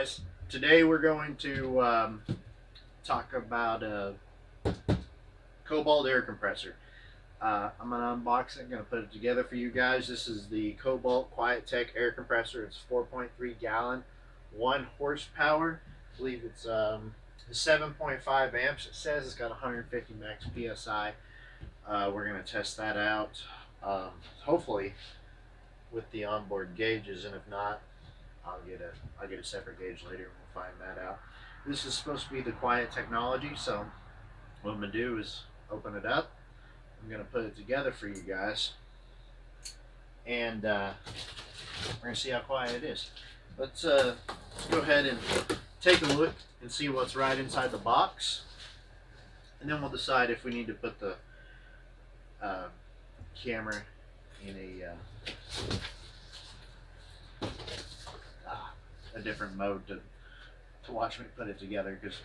guys. Today we're going to talk about a Kobalt air compressor. I'm going to unbox it. I'm going to put it together for you guys. This is the Kobalt Quiet Tech air compressor. It's 4.3 gallon, 1 horsepower. I believe it's 7.5 amps. It says it's got 150 max PSI. We're going to test that out, hopefully with the onboard gauges, and if not, I'll get a separate gauge later and we'll find that out. This is supposed to be the quiet technology, so what I'm going to do is open it up. I'm going to put it together for you guys, and we're going to see how quiet it is. Let's go ahead and take a look and see what's right inside the box, and then we'll decide if we need to put the camera in a different mode to watch me put it together, because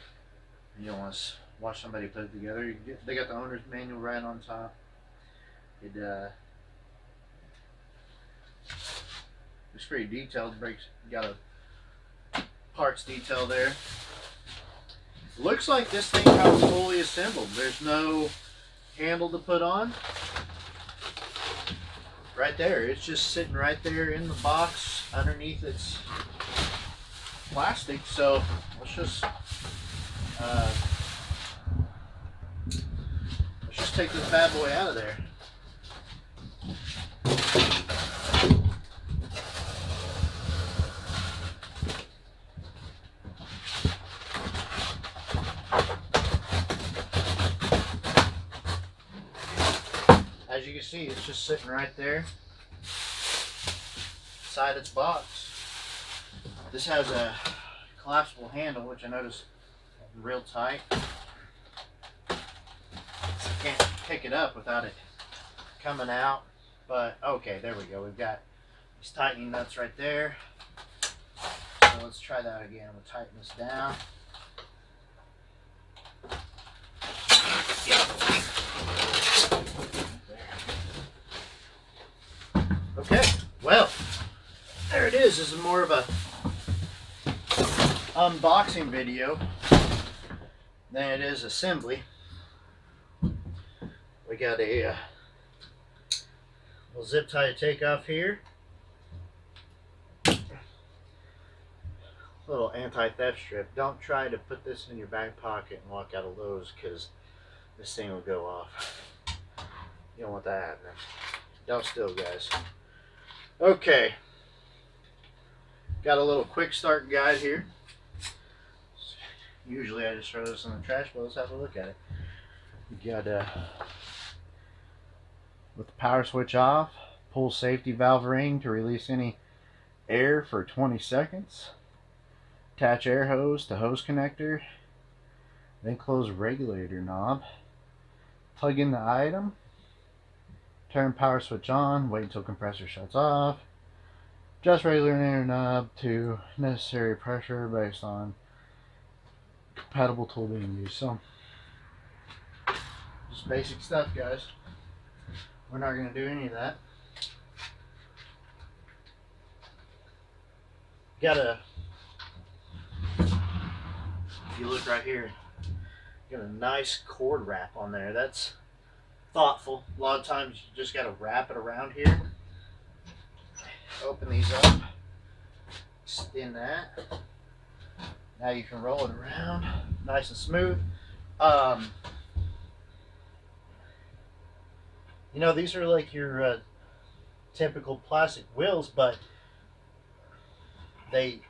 you don't want to watch somebody put it together. They got the owner's manual right on top. It's pretty detailed. Got a parts detail there. Looks like this thing comes fully assembled. There's no handle to put on. Right there, it's just sitting right there in the box underneath its plastic. So let's just take this bad boy out of there. As you can see, it's just sitting right there inside its box. This has a collapsible handle, which I noticed is real tight. So I can't pick it up without it coming out. But okay, there we go. We've got these tightening nuts right there. So let's try that again. We'll tighten this down. Okay, well, there it is. This is more of a unboxing video than it is assembly. We got a little zip tie to take off here. Little anti-theft strip. Don't try to put this in your back pocket and walk out of Lowe's, because this thing will go off. You don't want that happening. Don't steal, guys. Okay, got a little quick start guide here. Usually I just throw this in the trash, but let's have a look at it. You got with the power switch off, pull safety valve ring to release any air for 20 seconds. Attach air hose to hose connector, then close regulator knob. Plug in the item. Turn power switch on, wait until compressor shuts off. Adjust regulator knob to necessary pressure based on compatible tool being used. So, just basic stuff, guys. We're not going to do any of that. If you look right here, got a nice cord wrap on there. That's thoughtful. A lot of times you just got to wrap it around here. Open these up, extend that. Now you can roll it around nice and smooth. You know, these are like your typical plastic wheels, but they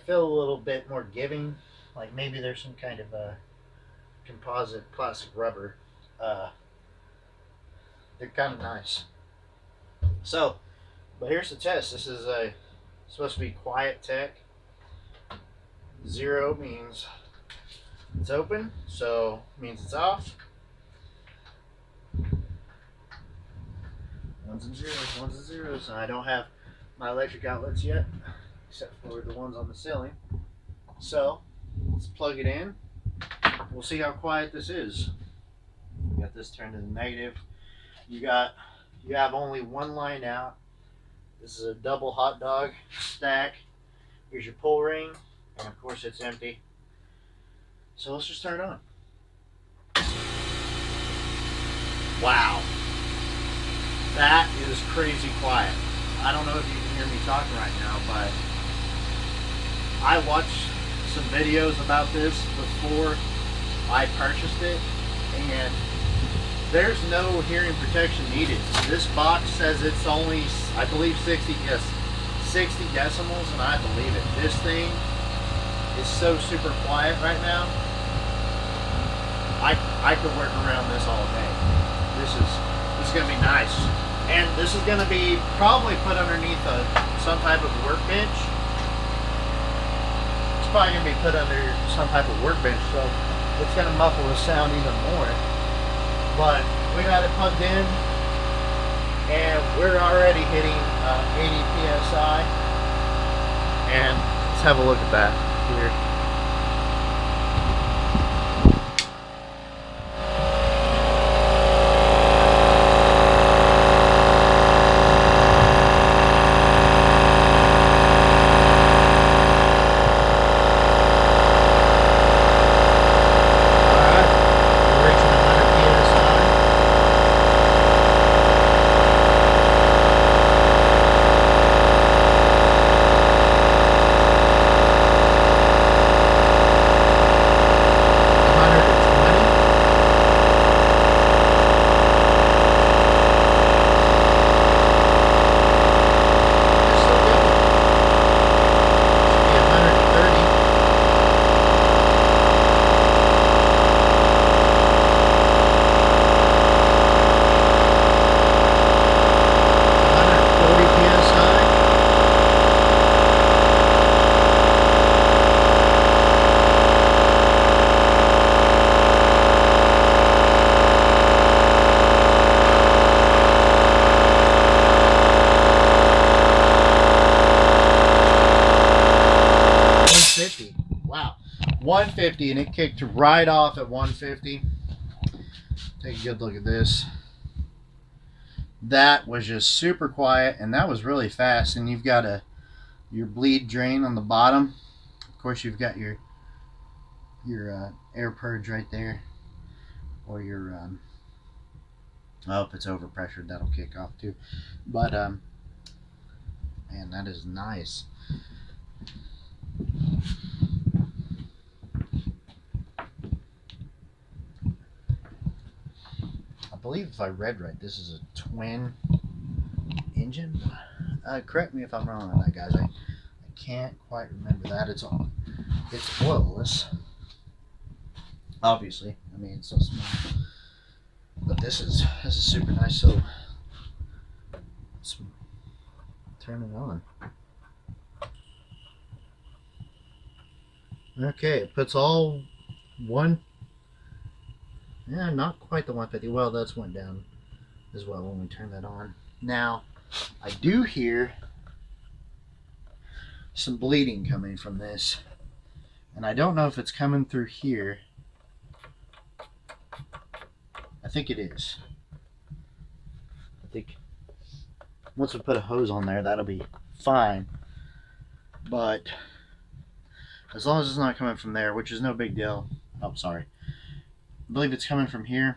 feel a little bit more giving. Like maybe there's some kind of a composite plastic rubber. They're kind of nice. So, but here's the test. This is supposed to be quiet tech. 0 means it's open, so means it's off. 1s and 0s, 1s and 0s. And I don't have my electric outlets yet, except for the ones on the ceiling. So let's plug it in. We'll see how quiet this is. Got this turned to the negative. You have only one line out. This is a double hot dog stack. Here's your pull ring, and of course it's empty. So let's just turn it on. Wow, that is crazy quiet. I don't know if you can hear me talking right now, but I watched some videos about this before I purchased it, and there's no hearing protection needed. This box says it's only, I believe, 60 decibels, and I believe it. This thing is so super quiet right now. I could work around this all day. This is gonna be nice, and this is gonna be probably put underneath some type of workbench. It's probably gonna be put under some type of workbench, so it's gonna muffle the sound even more. But we got it plugged in, and we're already hitting 80 psi. And let's have a look at that here. Wow, 150, and it kicked right off at 150. Take a good look at this. That was just super quiet, and that was really fast. And you've got your bleed drain on the bottom. Of course, you've got your air purge right there, or your oh, if it's overpressured, that'll kick off too. But man, that is nice. I believe if I read right, this is a twin engine. Correct me if I'm wrong on that, guys. I can't quite remember that. It's oilless, obviously. I mean, it's so small. But this is super nice. So let's turn it on. Okay, it puts all one. Yeah, not quite the 150. Well, that's went down as well when we turn that on. Now, I do hear some bleeding coming from this, and I don't know if it's coming through here. I think it is. I think once we put a hose on there, that'll be fine. But as long as it's not coming from there, which is no big deal. Oh, sorry. I believe it's coming from here.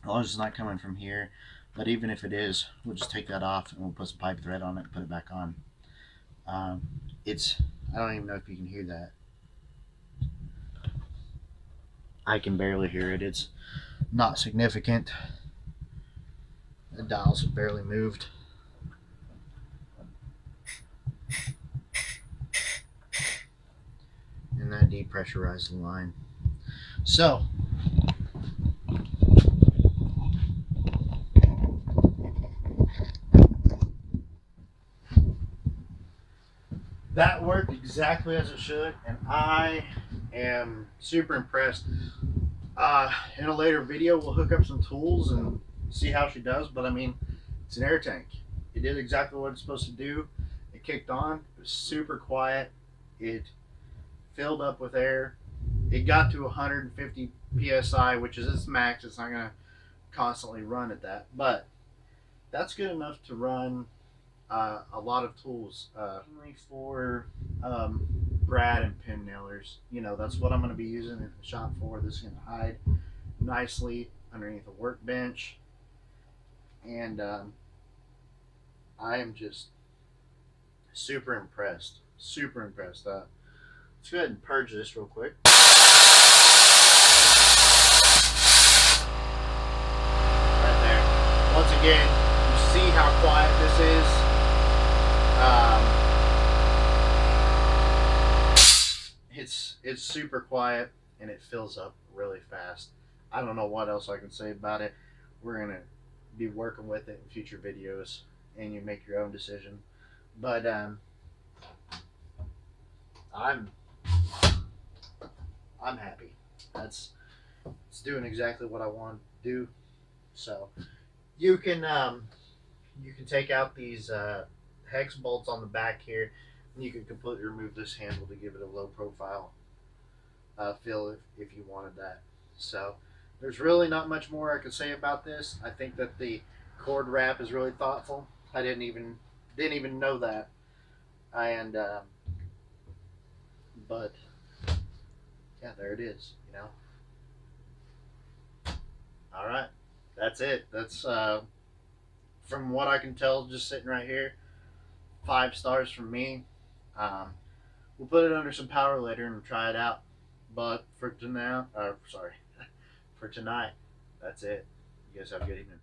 As long as it's not coming from here. But even if it is, we'll just take that off and we'll put some pipe thread on it and put it back on. I don't even know if you can hear that. I can barely hear it. It's not significant. The dials have barely moved. And that depressurized the line. So that worked exactly as it should, and I am super impressed. In a later video, we'll hook up some tools and see how she does, but I mean, it's an air tank. It did exactly what it's supposed to do. It kicked on. It was super quiet. It filled up with air. It got to 150 psi, which is its max. It's not going to constantly run at that, but that's good enough to run a lot of tools. Only for brad and pin nailers. You know, that's what I'm going to be using in the shop for. This is going to hide nicely underneath a workbench, and I am just super impressed. Super impressed. Let's go ahead and purge this real quick. Right there. Once again, you see how quiet this is. It's super quiet, and it fills up really fast. I don't know what else I can say about it. We're gonna be working with it in future videos, and you make your own decision. But I'm happy. It's doing exactly what I want to do. So you can take out these hex bolts on the back here, and you can completely remove this handle to give it a low profile feel if you wanted that. So there's really not much more I could say about this. I think that the cord wrap is really thoughtful. I didn't even know that, and but yeah, there it is. You know. All right, that's it. That's from what I can tell, just sitting right here, 5 stars from me. We'll put it under some power later and try it out. But for tonight, for tonight, that's it. You guys have a good evening.